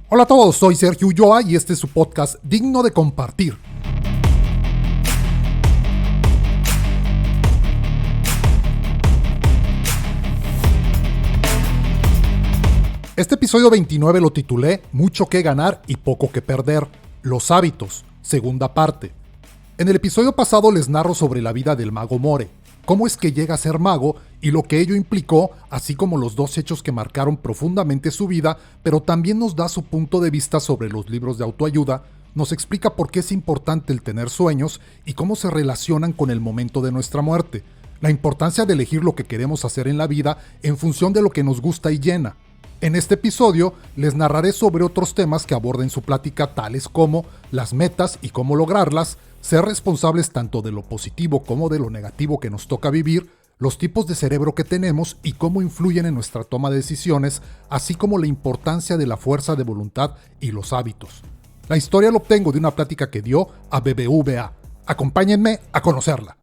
Hola a todos, soy Sergio Ulloa y este es su podcast digno de compartir. Este episodio 29 lo titulé Mucho que ganar y poco que perder, los hábitos, segunda parte. En el episodio pasado les narro sobre la vida del mago More, cómo es que llega a ser mago y lo que ello implicó, así como los dos hechos que marcaron profundamente su vida, pero también nos da su punto de vista sobre los libros de autoayuda, nos explica por qué es importante el tener sueños y cómo se relacionan con el momento de nuestra muerte, la importancia de elegir lo que queremos hacer en la vida en función de lo que nos gusta y llena. En este episodio les narraré sobre otros temas que aborda en su plática, tales como las metas y cómo lograrlas, ser responsables tanto de lo positivo como de lo negativo que nos toca vivir, los tipos de cerebro que tenemos y cómo influyen en nuestra toma de decisiones, así como la importancia de la fuerza de voluntad y los hábitos. La historia la obtengo de una plática que dio a BBVA. Acompáñenme a conocerla.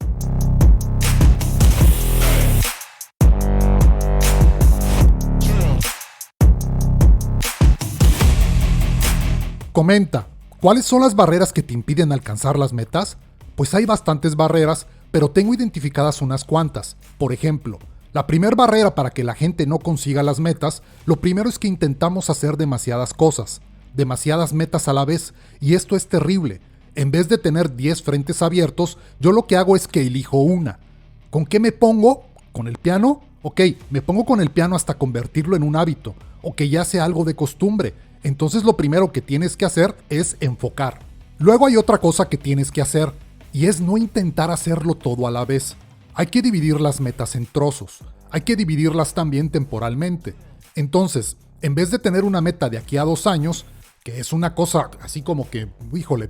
Comenta, ¿cuáles son las barreras que te impiden alcanzar las metas? Pues hay bastantes barreras, pero tengo identificadas unas cuantas. Por ejemplo, la primera barrera para que la gente no consiga las metas, lo primero es que intentamos hacer demasiadas cosas, demasiadas metas a la vez, y esto es terrible. En vez de tener 10 frentes abiertos, yo lo que hago es que elijo una. ¿Con qué me pongo? ¿Con el piano? Ok, me pongo con el piano hasta convertirlo en un hábito, o que ya sea algo de costumbre. Entonces lo primero que tienes que hacer es enfocar. Luego hay otra cosa que tienes que hacer, y es no intentar hacerlo todo a la vez. Hay que dividir las metas en trozos. Hay que dividirlas también temporalmente. Entonces, en vez de tener una meta de aquí a 2 años, que es una cosa así como que,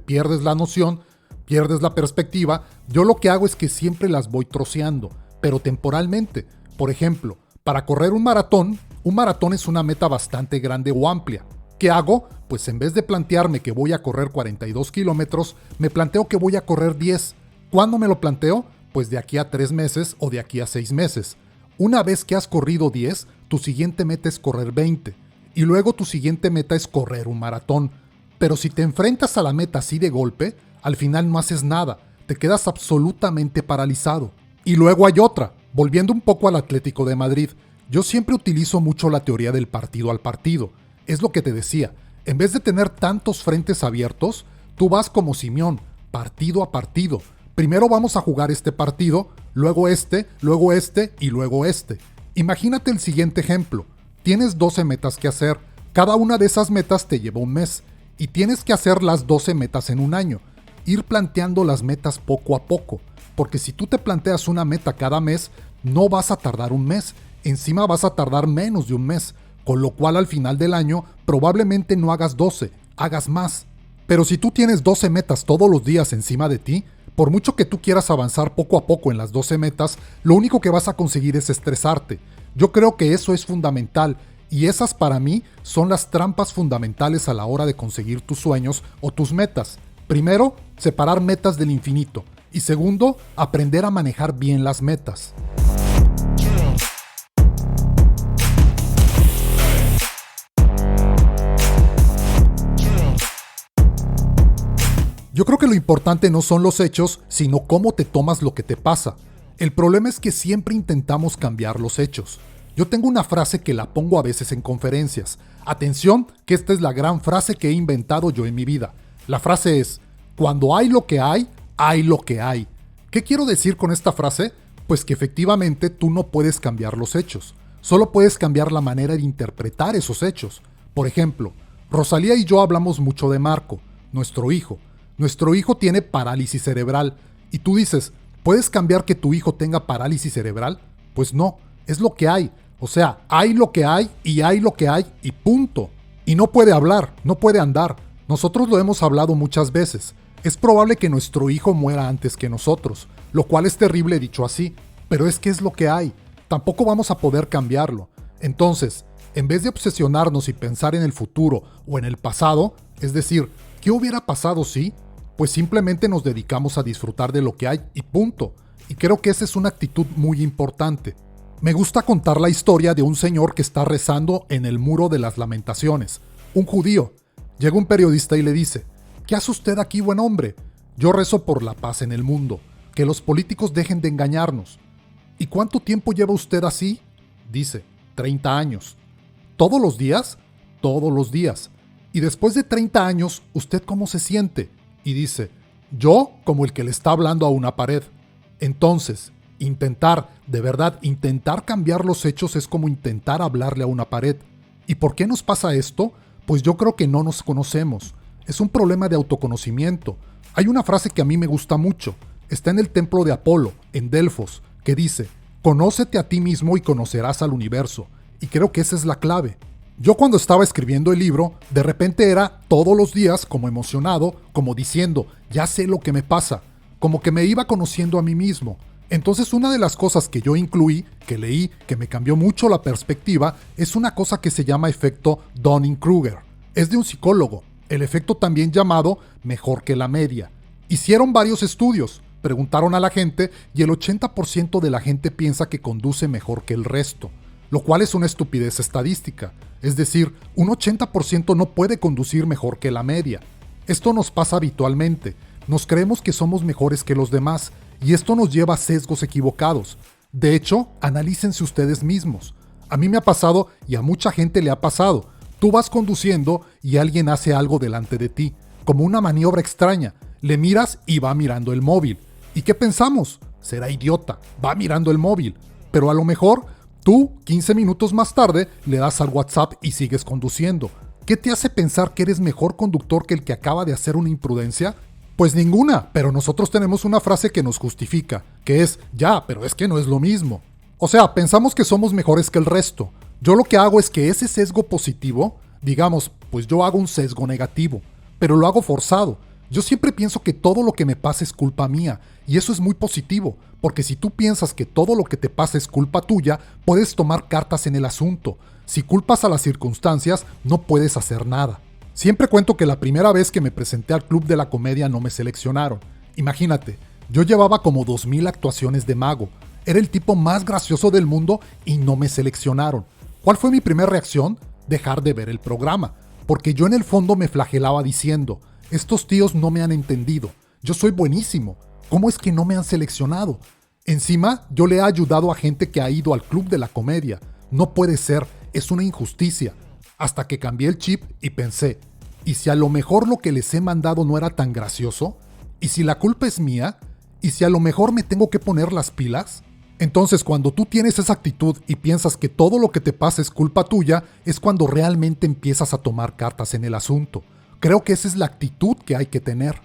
pierdes la noción, pierdes la perspectiva, yo lo que hago es que siempre las voy troceando, pero temporalmente. Por ejemplo, para correr un maratón es una meta bastante grande o amplia. ¿Qué hago? Pues en vez de plantearme que voy a correr 42 kilómetros, me planteo que voy a correr 10. ¿Cuándo me lo planteo? Pues de aquí a 3 meses o de aquí a 6 meses. Una vez que has corrido 10, tu siguiente meta es correr 20. Y luego tu siguiente meta es correr un maratón. Pero si te enfrentas a la meta así de golpe, al final no haces nada. Te quedas absolutamente paralizado. Y luego hay otra. Volviendo un poco al Atlético de Madrid, yo siempre utilizo mucho la teoría del partido al partido. Es lo que te decía, en vez de tener tantos frentes abiertos, tú vas como Simeón, partido a partido. Primero vamos a jugar este partido, luego este y luego este. Imagínate el siguiente ejemplo. Tienes 12 metas que hacer, cada una de esas metas te lleva un mes, y tienes que hacer las 12 metas en un año. Ir planteando las metas poco a poco, porque si tú te planteas una meta cada mes, no vas a tardar un mes, encima vas a tardar menos de un mes. Con lo cual al final del año probablemente no hagas 12, hagas más. Pero si tú tienes 12 metas todos los días encima de ti, por mucho que tú quieras avanzar poco a poco en las 12 metas, lo único que vas a conseguir es estresarte. Yo creo que eso es fundamental y esas para mí son las trampas fundamentales a la hora de conseguir tus sueños o tus metas. Primero, separar metas del infinito y segundo, aprender a manejar bien las metas. Yo creo que lo importante no son los hechos, sino cómo te tomas lo que te pasa. El problema es que siempre intentamos cambiar los hechos. Yo tengo una frase que la pongo a veces en conferencias. Atención, que esta es la gran frase que he inventado yo en mi vida. La frase es, cuando hay lo que hay lo que hay. ¿Qué quiero decir con esta frase? Pues que efectivamente tú no puedes cambiar los hechos. Solo puedes cambiar la manera de interpretar esos hechos. Por ejemplo, Rosalía y yo hablamos mucho de Marco, nuestro hijo. Nuestro hijo tiene parálisis cerebral y tú dices, ¿puedes cambiar que tu hijo tenga parálisis cerebral? Pues no, es lo que hay. O sea, hay lo que hay y punto. Y no puede hablar, no puede andar. Nosotros lo hemos hablado muchas veces. Es probable que nuestro hijo muera antes que nosotros, lo cual es terrible dicho así, pero es que es lo que hay. Tampoco vamos a poder cambiarlo. Entonces, en vez de obsesionarnos y pensar en el futuro o en el pasado, es decir, ¿qué hubiera pasado si? Pues simplemente nos dedicamos a disfrutar de lo que hay y punto. Y creo que esa es una actitud muy importante. Me gusta contar la historia de un señor que está rezando en el Muro de las Lamentaciones, un judío, Llega un periodista y le dice: ¿qué hace usted aquí, buen hombre? Yo rezo por la paz en el mundo, que los políticos dejen de engañarnos. ¿Y cuánto tiempo lleva usted así? Dice: 30 años. ¿Todos los días? Todos los días. Y después de 30 años, ¿usted cómo se siente? Y dice: yo como el que le está hablando a una pared. Entonces, de verdad, intentar cambiar los hechos es como intentar hablarle a una pared. ¿Y por qué nos pasa esto? Pues yo creo que no nos conocemos. Es un problema de autoconocimiento. Hay una frase que a mí me gusta mucho. Está en el templo de Apolo, en Delfos, que dice: conócete a ti mismo y conocerás al universo. Y creo que esa es la clave. Yo cuando estaba escribiendo el libro, de repente era todos los días como emocionado, como diciendo: ya sé lo que me pasa, como que me iba conociendo a mí mismo. Entonces una de las cosas que yo incluí, que leí, que me cambió mucho la perspectiva, es una cosa que se llama efecto Dunning-Kruger. Es de un psicólogo, el efecto también llamado mejor que la media. Hicieron varios estudios, preguntaron a la gente y el 80% de la gente piensa que conduce mejor que el resto, lo cual es una estupidez estadística. Es decir, un 80% no puede conducir mejor que la media. Esto nos pasa habitualmente. Nos creemos que somos mejores que los demás y esto nos lleva a sesgos equivocados. De hecho, analícense ustedes mismos. A mí me ha pasado y a mucha gente le ha pasado. Tú vas conduciendo y alguien hace algo delante de ti, como una maniobra extraña. Le miras y va mirando el móvil. ¿Y qué pensamos? Será idiota, va mirando el móvil. Pero a lo mejor tú, 15 minutos más tarde, le das al WhatsApp y sigues conduciendo. ¿Qué te hace pensar que eres mejor conductor que el que acaba de hacer una imprudencia? Pues ninguna, pero nosotros tenemos una frase que nos justifica, que es: ya, pero es que no es lo mismo. O sea, pensamos que somos mejores que el resto. Yo lo que hago es que ese sesgo positivo, digamos, pues yo hago un sesgo negativo, pero lo hago forzado. Yo siempre pienso que todo lo que me pasa es culpa mía, y eso es muy positivo, porque si tú piensas que todo lo que te pasa es culpa tuya, puedes tomar cartas en el asunto. Si culpas a las circunstancias, no puedes hacer nada. Siempre cuento que la primera vez que me presenté al Club de la Comedia no me seleccionaron. Imagínate, yo llevaba como 2000 actuaciones de mago, era el tipo más gracioso del mundo y no me seleccionaron. ¿Cuál fue mi primera reacción? Dejar de ver el programa, porque yo en el fondo me flagelaba diciendo: estos tíos no me han entendido, yo soy buenísimo, ¿cómo es que no me han seleccionado? Encima, yo le he ayudado a gente que ha ido al Club de la Comedia. No puede ser, es una injusticia. Hasta que cambié el chip y pensé: ¿y si a lo mejor lo que les he mandado no era tan gracioso? ¿Y si la culpa es mía? ¿Y si a lo mejor me tengo que poner las pilas? Entonces, cuando tú tienes esa actitud y piensas que todo lo que te pasa es culpa tuya, es cuando realmente empiezas a tomar cartas en el asunto. Creo que esa es la actitud que hay que tener.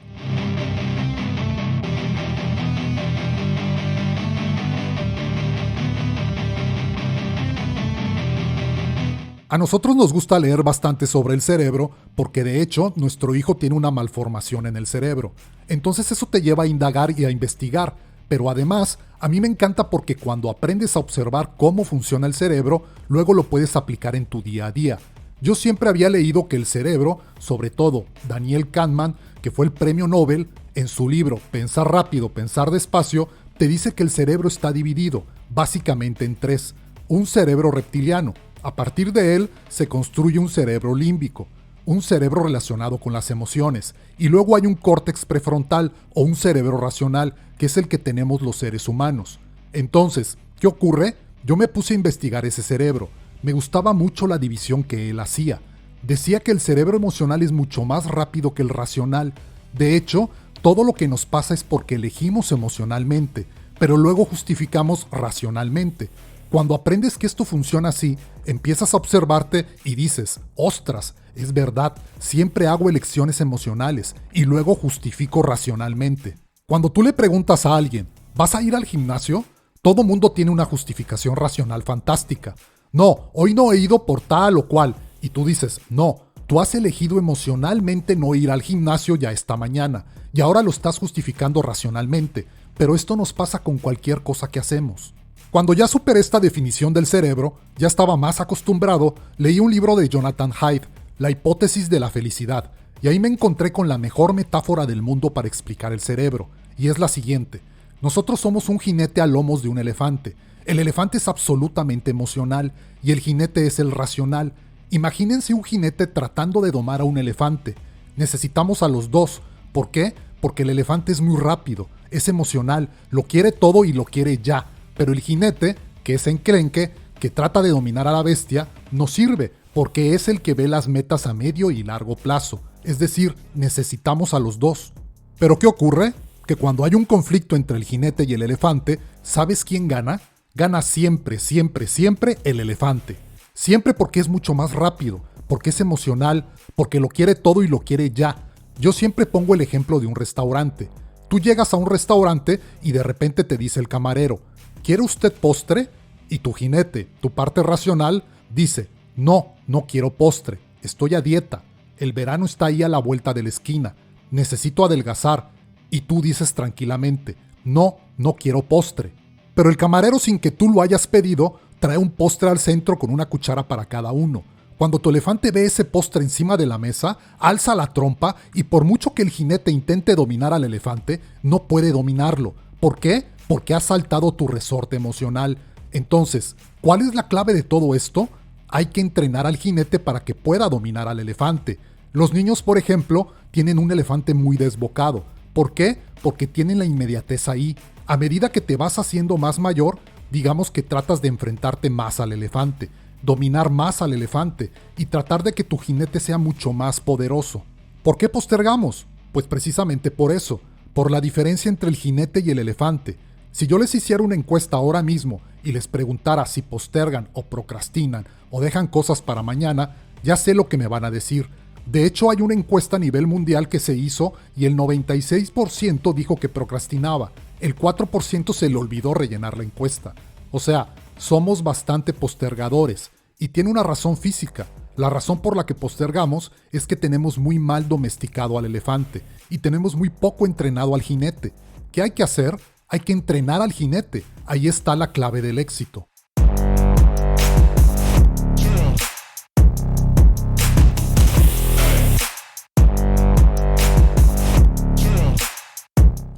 A nosotros nos gusta leer bastante sobre el cerebro porque de hecho nuestro hijo tiene una malformación en el cerebro. Entonces eso te lleva a indagar y a investigar. Pero además, a mí me encanta porque cuando aprendes a observar cómo funciona el cerebro, luego lo puedes aplicar en tu día a día. Yo siempre había leído que el cerebro, sobre todo Daniel Kahneman, que fue el premio Nobel, en su libro Pensar rápido, pensar despacio, te dice que el cerebro está dividido, básicamente en tres. Un cerebro reptiliano. A partir de él se construye un cerebro límbico, un cerebro relacionado con las emociones, y luego hay un córtex prefrontal o un cerebro racional, que es el que tenemos los seres humanos. Entonces, ¿qué ocurre? Yo me puse a investigar ese cerebro. Me gustaba mucho la división que él hacía. Decía que el cerebro emocional es mucho más rápido que el racional. De hecho, todo lo que nos pasa es porque elegimos emocionalmente, pero luego justificamos racionalmente. Cuando aprendes que esto funciona así, empiezas a observarte y dices: ostras, es verdad, siempre hago elecciones emocionales y luego justifico racionalmente. Cuando tú le preguntas a alguien: ¿vas a ir al gimnasio? Todo mundo tiene una justificación racional fantástica. No, hoy no he ido por tal o cual. Y tú dices: no, tú has elegido emocionalmente no ir al gimnasio ya esta mañana y ahora lo estás justificando racionalmente. Pero esto nos pasa con cualquier cosa que hacemos. Cuando ya superé esta definición del cerebro, ya estaba más acostumbrado, leí un libro de Jonathan Haidt, La hipótesis de la felicidad, y ahí me encontré con la mejor metáfora del mundo para explicar el cerebro, y es la siguiente: nosotros somos un jinete a lomos de un elefante. El elefante es absolutamente emocional, y el jinete es el racional. Imagínense un jinete tratando de domar a un elefante. Necesitamos a los dos. ¿Por qué? Porque el elefante es muy rápido, es emocional, lo quiere todo y lo quiere ya. Pero el jinete, que es enclenque, que trata de dominar a la bestia, no sirve, porque es el que ve las metas a medio y largo plazo. Es decir, necesitamos a los dos. ¿Pero qué ocurre? Que cuando hay un conflicto entre el jinete y el elefante, ¿sabes quién gana? Gana siempre, siempre, siempre el elefante. Siempre porque es mucho más rápido, porque es emocional, porque lo quiere todo y lo quiere ya. Yo siempre pongo el ejemplo de un restaurante. Tú llegas a un restaurante y de repente te dice el camarero, ¿quiere usted postre? Y tu jinete, tu parte racional, dice, no, no quiero postre, estoy a dieta, el verano está ahí a la vuelta de la esquina, necesito adelgazar. Y tú dices tranquilamente, no, no quiero postre. Pero el camarero, sin que tú lo hayas pedido, trae un postre al centro con una cuchara para cada uno. Cuando tu elefante ve ese postre encima de la mesa, alza la trompa y por mucho que el jinete intente dominar al elefante, no puede dominarlo. ¿Por qué? Porque ha saltado tu resorte emocional. Entonces, ¿cuál es la clave de todo esto? Hay que entrenar al jinete para que pueda dominar al elefante. Los niños, por ejemplo, tienen un elefante muy desbocado. ¿Por qué? Porque tienen la inmediatez ahí. A medida que te vas haciendo más mayor, digamos que tratas de enfrentarte más al elefante, dominar más al elefante y tratar de que tu jinete sea mucho más poderoso. ¿Por qué postergamos? Pues precisamente por eso, por la diferencia entre el jinete y el elefante. Si yo les hiciera una encuesta ahora mismo y les preguntara si postergan o procrastinan o dejan cosas para mañana, ya sé lo que me van a decir. De hecho, hay una encuesta a nivel mundial que se hizo y el 96% dijo que procrastinaba. El 4% se le olvidó rellenar la encuesta. O sea, somos bastante postergadores. Y tiene una razón física. La razón por la que postergamos es que tenemos muy mal domesticado al elefante y tenemos muy poco entrenado al jinete. ¿Qué hay que hacer? Hay que entrenar al jinete. Ahí está la clave del éxito.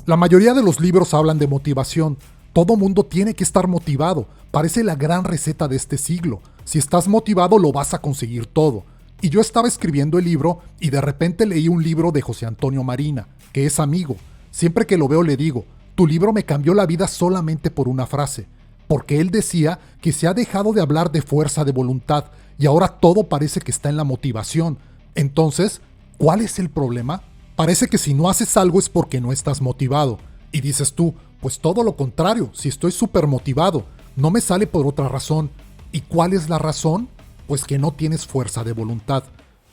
La mayoría de los libros hablan de motivación. Todo mundo tiene que estar motivado. Parece la gran receta de este siglo. Si estás motivado, lo vas a conseguir todo. Y yo estaba escribiendo el libro y de repente leí un libro de José Antonio Marina, que es amigo. Siempre que lo veo le digo, tu libro me cambió la vida solamente por una frase. Porque él decía que se ha dejado de hablar de fuerza de voluntad y ahora todo parece que está en la motivación. Entonces, ¿cuál es el problema? Parece que si no haces algo es porque no estás motivado. Y dices tú, pues todo lo contrario, si estoy súper motivado, no me sale por otra razón. ¿Y cuál es la razón? Pues que no tienes fuerza de voluntad.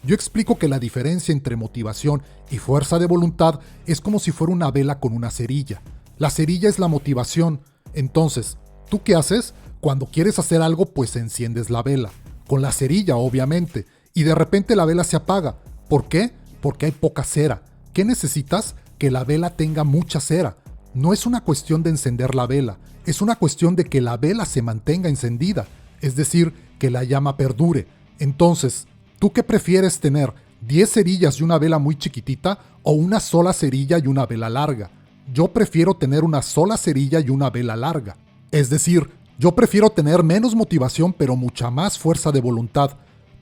Yo explico que la diferencia entre motivación y fuerza de voluntad es como si fuera una vela con una cerilla. La cerilla es la motivación. Entonces, ¿tú qué haces? Cuando quieres hacer algo, pues enciendes la vela. Con la cerilla, obviamente. Y de repente la vela se apaga. ¿Por qué? Porque hay poca cera. ¿Qué necesitas? Que la vela tenga mucha cera. No es una cuestión de encender la vela, es una cuestión de que la vela se mantenga encendida, es decir, que la llama perdure. Entonces, ¿tú qué prefieres tener? ¿10 cerillas y una vela muy chiquitita o una sola cerilla y una vela larga? Yo prefiero tener una sola cerilla y una vela larga. Es decir, yo prefiero tener menos motivación pero mucha más fuerza de voluntad.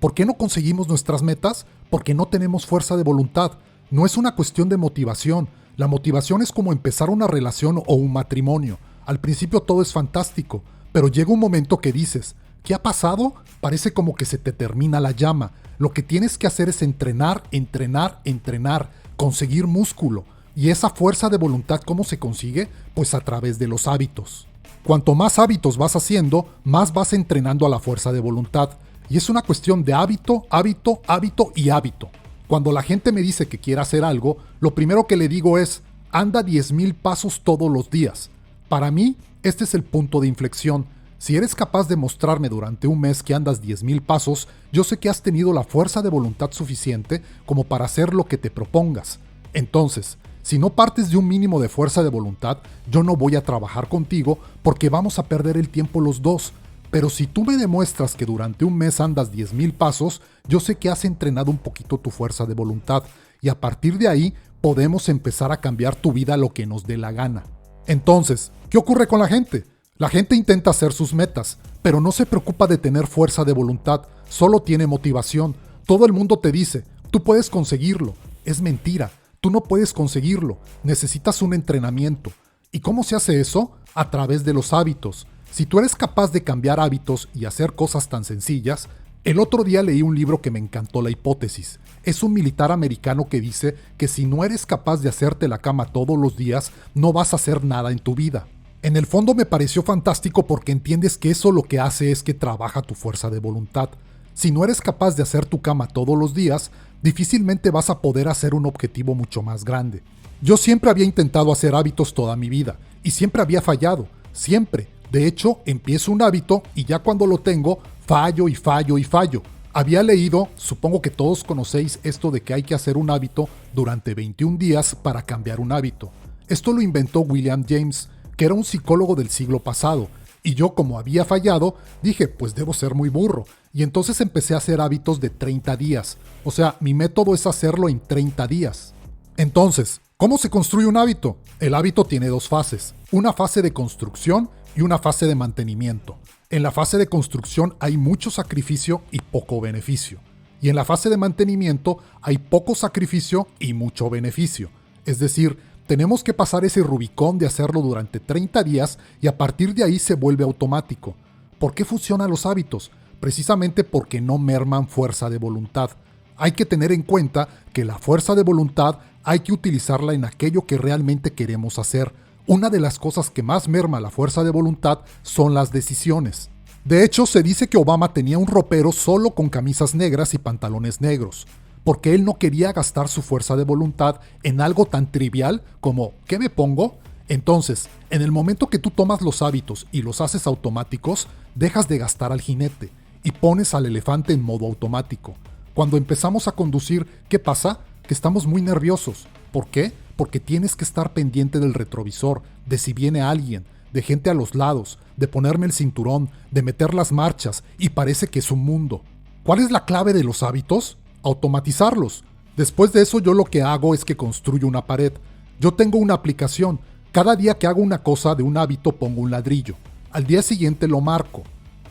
¿Por qué no conseguimos nuestras metas? Porque no tenemos fuerza de voluntad. No es una cuestión de motivación. La motivación es como empezar una relación o un matrimonio. Al principio todo es fantástico, pero llega un momento que dices, ¿qué ha pasado? Parece como que se te termina la llama. Lo que tienes que hacer es entrenar, entrenar, entrenar, conseguir músculo. ¿Y esa fuerza de voluntad cómo se consigue? Pues a través de los hábitos. Cuanto más hábitos vas haciendo, más vas entrenando a la fuerza de voluntad. Y es una cuestión de hábito, hábito, hábito y hábito. Cuando la gente me dice que quiere hacer algo, lo primero que le digo es, anda 10,000 pasos todos los días. Para mí, este es el punto de inflexión. Si eres capaz de mostrarme durante un mes que andas 10,000 pasos, yo sé que has tenido la fuerza de voluntad suficiente como para hacer lo que te propongas. Entonces, si no partes de un mínimo de fuerza de voluntad, yo no voy a trabajar contigo porque vamos a perder el tiempo los dos. Pero si tú me demuestras que durante un mes andas 10,000 pasos, yo sé que has entrenado un poquito tu fuerza de voluntad y a partir de ahí podemos empezar a cambiar tu vida a lo que nos dé la gana. Entonces, ¿qué ocurre con la gente? La gente intenta hacer sus metas, pero no se preocupa de tener fuerza de voluntad, solo tiene motivación. Todo el mundo te dice, tú puedes conseguirlo. Es mentira, tú no puedes conseguirlo. Necesitas un entrenamiento. ¿Y cómo se hace eso? A través de los hábitos. Si tú eres capaz de cambiar hábitos y hacer cosas tan sencillas, el otro día leí un libro que me encantó la hipótesis. Es un militar americano que dice que si no eres capaz de hacerte la cama todos los días, no vas a hacer nada en tu vida. En el fondo me pareció fantástico porque entiendes que eso lo que hace es que trabaja tu fuerza de voluntad. Si no eres capaz de hacer tu cama todos los días, difícilmente vas a poder hacer un objetivo mucho más grande. Yo siempre había intentado hacer hábitos toda mi vida y siempre había fallado, siempre. De hecho, empiezo un hábito y ya cuando lo tengo, fallo y fallo y fallo. Había leído, supongo que todos conocéis esto de que hay que hacer un hábito durante 21 días para cambiar un hábito. Esto lo inventó William James, que era un psicólogo del siglo pasado, y yo como había fallado, dije, pues debo ser muy burro, y entonces empecé a hacer hábitos de 30 días. O sea, mi método es hacerlo en 30 días. Entonces, ¿cómo se construye un hábito? El hábito tiene dos fases, una fase de construcción y una fase de mantenimiento. En la fase de construcción hay mucho sacrificio y poco beneficio. Y en la fase de mantenimiento hay poco sacrificio y mucho beneficio. Es decir, tenemos que pasar ese Rubicón de hacerlo durante 30 días y a partir de ahí se vuelve automático. ¿Por qué funcionan los hábitos? Precisamente porque no merman fuerza de voluntad. Hay que tener en cuenta que la fuerza de voluntad hay que utilizarla en aquello que realmente queremos hacer. Una de las cosas que más merma la fuerza de voluntad son las decisiones. De hecho, se dice que Obama tenía un ropero solo con camisas negras y pantalones negros, porque él no quería gastar su fuerza de voluntad en algo tan trivial como ¿qué me pongo? Entonces, en el momento que tú tomas los hábitos y los haces automáticos, dejas de gastar al jinete y pones al elefante en modo automático. Cuando empezamos a conducir, ¿qué pasa? Que estamos muy nerviosos. ¿Por qué? Porque tienes que estar pendiente del retrovisor, de si viene alguien, de gente a los lados, de ponerme el cinturón, de meter las marchas, y parece que es un mundo. ¿Cuál es la clave de los hábitos? Automatizarlos. Después de eso yo lo que hago es que construyo una pared. Yo tengo una aplicación. Cada día que hago una cosa de un hábito pongo un ladrillo. Al día siguiente lo marco.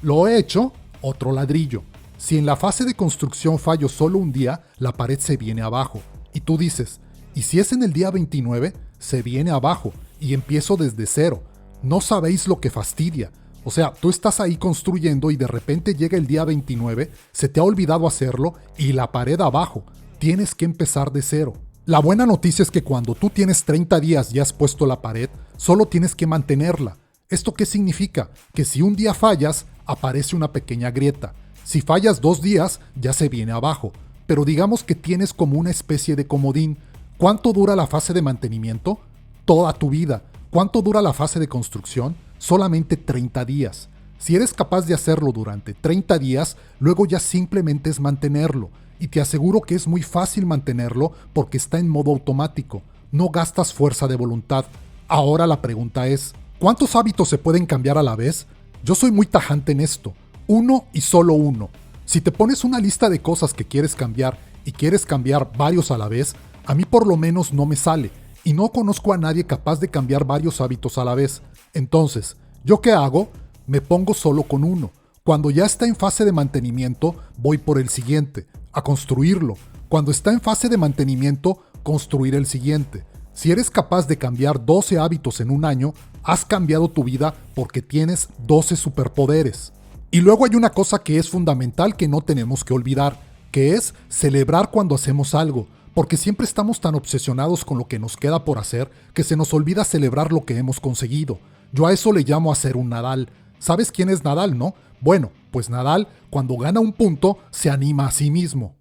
Lo he hecho, otro ladrillo. Si en la fase de construcción fallo solo un día, la pared se viene abajo. Y tú dices, ¿y si es en el día 29? Se viene abajo y empiezo desde cero. No sabéis lo que fastidia. O sea, tú estás ahí construyendo y de repente llega el día 29, se te ha olvidado hacerlo y la pared abajo. Tienes que empezar de cero. La buena noticia es que cuando tú tienes 30 días y has puesto la pared, solo tienes que mantenerla. ¿Esto qué significa? Que si un día fallas, aparece una pequeña grieta. Si fallas 2 días, ya se viene abajo. Pero digamos que tienes como una especie de comodín. ¿Cuánto dura la fase de mantenimiento? Toda tu vida. ¿Cuánto dura la fase de construcción? Solamente 30 días. Si eres capaz de hacerlo durante 30 días, luego ya simplemente es mantenerlo. Y te aseguro que es muy fácil mantenerlo porque está en modo automático. No gastas fuerza de voluntad. Ahora la pregunta es, ¿cuántos hábitos se pueden cambiar a la vez? Yo soy muy tajante en esto. 1 y solo 1. Si te pones una lista de cosas que quieres cambiar y quieres cambiar varios a la vez, a mí por lo menos no me sale. Y no conozco a nadie capaz de cambiar varios hábitos a la vez. Entonces, ¿yo qué hago? Me pongo solo con uno. Cuando ya está en fase de mantenimiento, voy por el siguiente, a construirlo. Cuando está en fase de mantenimiento, construir el siguiente. Si eres capaz de cambiar 12 hábitos en un año, has cambiado tu vida porque tienes 12 superpoderes. Y luego hay una cosa que es fundamental que no tenemos que olvidar, que es celebrar cuando hacemos algo. Porque siempre estamos tan obsesionados con lo que nos queda por hacer que se nos olvida celebrar lo que hemos conseguido. Yo a eso le llamo hacer un Nadal. ¿Sabes quién es Nadal, no? Bueno, pues Nadal, cuando gana un punto, se anima a sí mismo.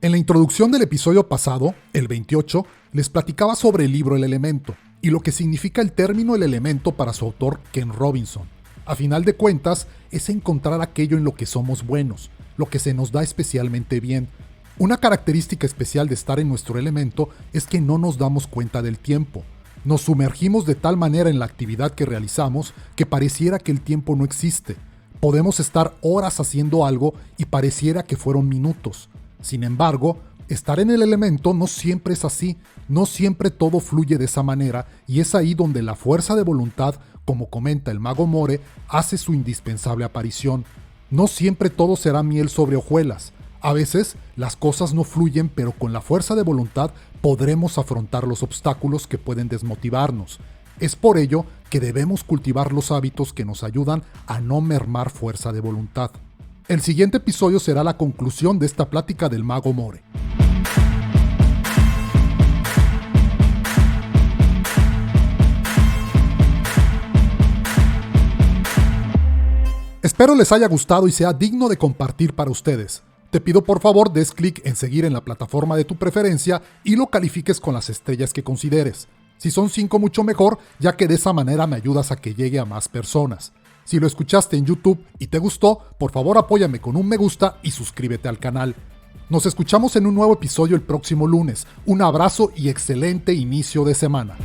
En la introducción del episodio pasado, el 28, les platicaba sobre el libro El Elemento y lo que significa el término El Elemento para su autor Ken Robinson. A final de cuentas, es encontrar aquello en lo que somos buenos, lo que se nos da especialmente bien. Una característica especial de estar en nuestro elemento es que no nos damos cuenta del tiempo. Nos sumergimos de tal manera en la actividad que realizamos que pareciera que el tiempo no existe. Podemos estar horas haciendo algo y pareciera que fueron minutos. Sin embargo, estar en el elemento no siempre es así, no siempre todo fluye de esa manera, y es ahí donde la fuerza de voluntad, como comenta el mago More, hace su indispensable aparición. No siempre todo será miel sobre hojuelas. A veces las cosas no fluyen, pero con la fuerza de voluntad podremos afrontar los obstáculos que pueden desmotivarnos. Es por ello que debemos cultivar los hábitos que nos ayudan a no mermar fuerza de voluntad. El siguiente episodio será la conclusión de esta plática del mago More. Espero les haya gustado y sea digno de compartir para ustedes. Te pido por favor des clic en seguir en la plataforma de tu preferencia y lo califiques con las estrellas que consideres. Si son 5 mucho mejor, ya que de esa manera me ayudas a que llegue a más personas. Si lo escuchaste en YouTube y te gustó, por favor apóyame con un me gusta y suscríbete al canal. Nos escuchamos en un nuevo episodio el próximo lunes. Un abrazo y excelente inicio de semana.